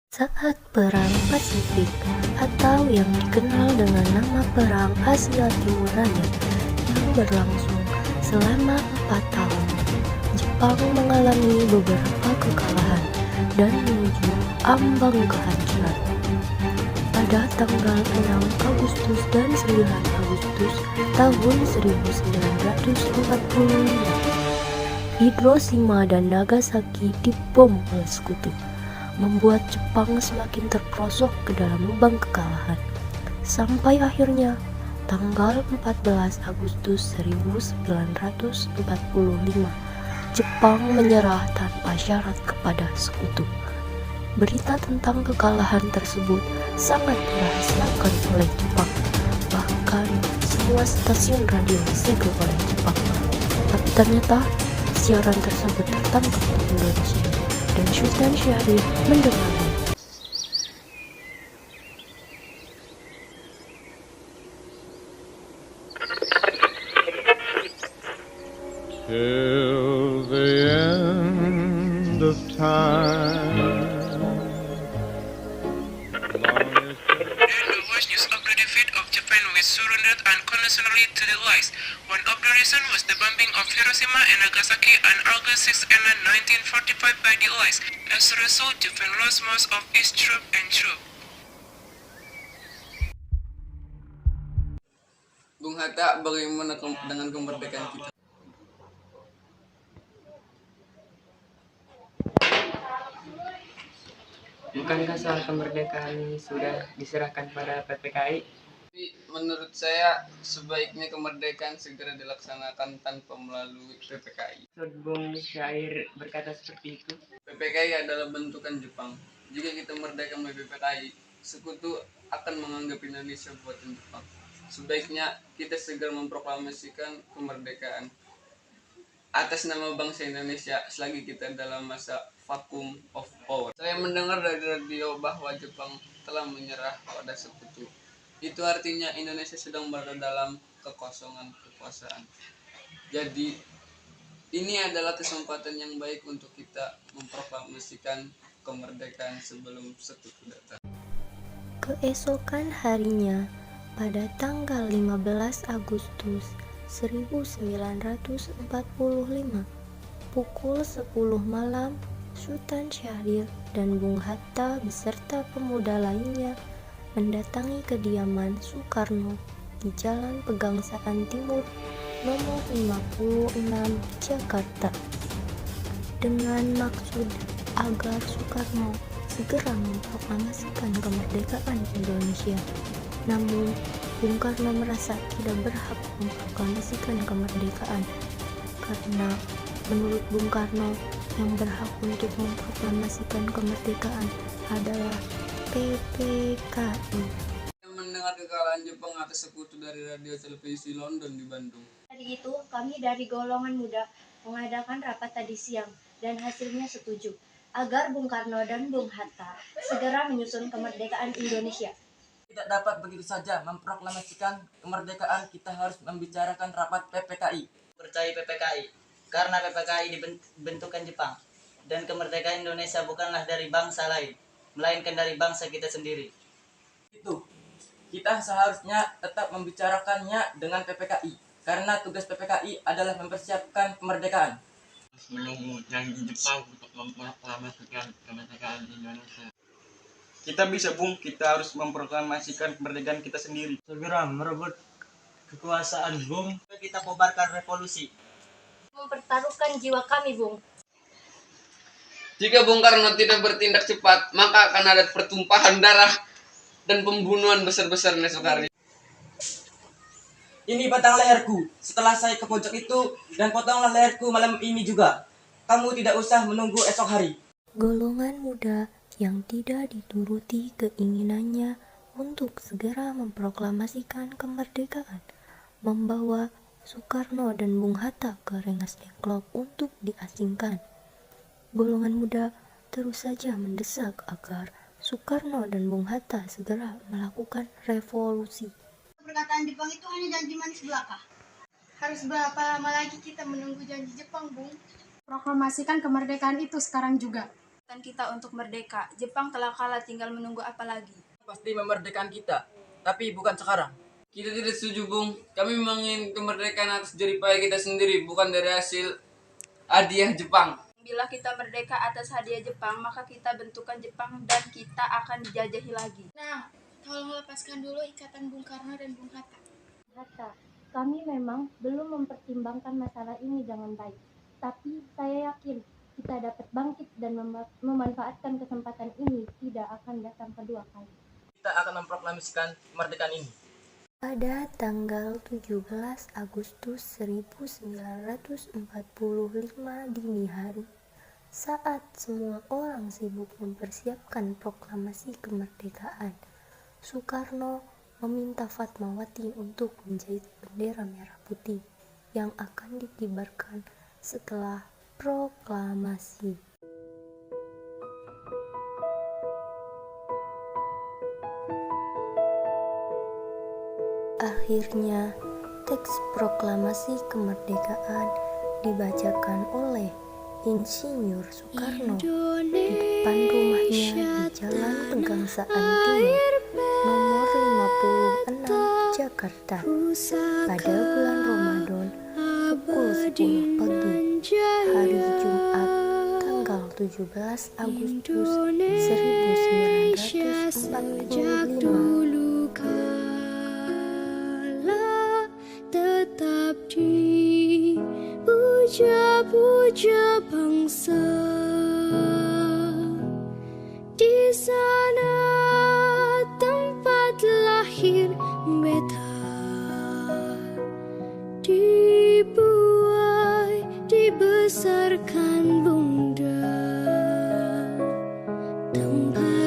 Saat Perang Pasifik atau yang dikenal dengan nama Perang Asia Timur Raya yang berlangsung selama 4 tahun, Jepang mengalami beberapa kekalahan dan menuju ambang kehancuran. Pada tanggal 6 Agustus dan 9 Agustus tahun 1945, Hiroshima dan Nagasaki dibom oleh sekutu, membuat Jepang semakin terperosok ke dalam lubang kekalahan. Sampai akhirnya, tanggal 14 Agustus 1945, Jepang menyerah tanpa syarat kepada sekutu. Berita tentang kekalahan tersebut sangat dirahasiakan oleh Jepang. Bahkan semua stasiun radio disegel oleh Jepang. Tapi ternyata siaran tersebut tertangkap di Indonesia dan Sultan Syahrir mendengarnya. Till the end of time. The worst news of the defeat of Japan was surrendered unconditionally to the Allies. One of the reasons was the bombing of Hiroshima and Nagasaki on August 6 and 1945 by the Allies. As a result, Japan lost most of its troops and troops. Bung Hatta, bagaimana dengan kemerdekaan kita? Bukankah soal kemerdekaan sudah diserahkan pada PPKI? Tapi menurut saya sebaiknya kemerdekaan segera dilaksanakan tanpa melalui PPKI. Bung Syair berkata seperti itu. PPKI adalah bentukan Jepang. Jika kita merdeka melalui PPKI, sekutu akan menganggap Indonesia buatan Jepang. Sebaiknya kita segera memproklamasikan kemerdekaan atas nama bangsa Indonesia selagi kita dalam masa vacuum of power. Saya mendengar dari radio bahwa Jepang telah menyerah pada sekutu. Itu artinya Indonesia sedang berada dalam kekosongan kekuasaan. Jadi ini adalah kesempatan yang baik untuk kita memproklamasikan kemerdekaan sebelum sekutu datang. Keesokan harinya, pada tanggal 15 Agustus 1945, pukul 10 malam, Sultan Syahrir dan Bung Hatta beserta pemuda lainnya mendatangi kediaman Soekarno di Jalan Pegangsaan Timur nomor 56 Jakarta dengan maksud agar Soekarno segera memproklamasikan kemerdekaan Indonesia. Namun, Bung Karno merasa tidak berhak memproklamasikan kemerdekaan karena menurut Bung Karno yang berhak untuk memproklamasikan kemerdekaan adalah PPKI. Mendengar kekalahan Jepang atas sekutu dari radio televisi London di Bandung. Hari itu kami dari golongan muda mengadakan rapat tadi siang dan hasilnya setuju agar Bung Karno dan Bung Hatta segera menyusun kemerdekaan Indonesia. Tidak dapat begitu saja memproklamasikan kemerdekaan, kita harus membicarakan rapat PPKI. Percaya PPKI karena PPKI dibentukkan Jepang dan kemerdekaan Indonesia bukanlah dari bangsa lain, melainkan dari bangsa kita sendiri. Itu kita seharusnya tetap membicarakannya dengan PPKI karena tugas PPKI adalah mempersiapkan kemerdekaan. Menunggu janji Jepang untuk memproklamasikan kemerdekaan Indonesia. Kita bisa kita harus memproklamasikan kemerdekaan kita sendiri. Segera merebut kekuasaan, Bung. Kita kobarkan revolusi. Mempertaruhkan jiwa kami, Bung. Jika Bung Karno tidak bertindak cepat, maka akan ada pertumpahan darah dan pembunuhan besar-besaran esok hari. Ini batang leherku. Setelah saya ke pojok itu dan potonglah leherku malam ini juga. Kamu tidak usah menunggu esok hari. Golongan muda yang tidak dituruti keinginannya untuk segera memproklamasikan kemerdekaan membawa Soekarno dan Bung Hatta ke Rengas Dengklok untuk diasingkan. Golongan muda terus saja mendesak agar Soekarno dan Bung Hatta segera melakukan revolusi. Perkataan Jepang itu hanya janji manis belaka. Harus berapa lama lagi kita menunggu janji Jepang, Bung? Proklamasikan kemerdekaan itu sekarang juga. Dan kita untuk merdeka. Jepang telah kalah, tinggal menunggu apa lagi? Pasti memerdekakan kita, tapi bukan sekarang. Kita tidak setuju, Bung. Kami memang ingin kemerdekaan atas jeripaya kita sendiri, bukan dari hasil hadiah Jepang. Bila kita merdeka atas hadiah Jepang, maka kita bentukan Jepang dan kita akan dijajahi lagi. Nah, tolong lepaskan dulu ikatan Bung Karno dan Bung Hatta. Hatta, kami memang belum mempertimbangkan masalah ini dengan baik. Tapi saya yakin kita dapat bangkit dan memanfaatkan kesempatan ini tidak akan datang kedua kali. Kita akan memproklamasikan kemerdekaan ini. Pada tanggal 17 Agustus 1945 dini hari, saat semua orang sibuk mempersiapkan proklamasi kemerdekaan, Soekarno meminta Fatmawati untuk menjahit bendera merah putih yang akan dikibarkan setelah proklamasi. Akhirnya, teks proklamasi kemerdekaan dibacakan oleh Insinyur Soekarno di depan rumahnya di Jalan Pegangsaan Timur, nomor 56, Jakarta, pada bulan Ramadan pukul 10 pagi, hari Jumat, tanggal 17 Agustus 1945. Tetap dipuja-puja bangsa, di sana tempat lahir beta, dibuai dibesarkan bunda, tempat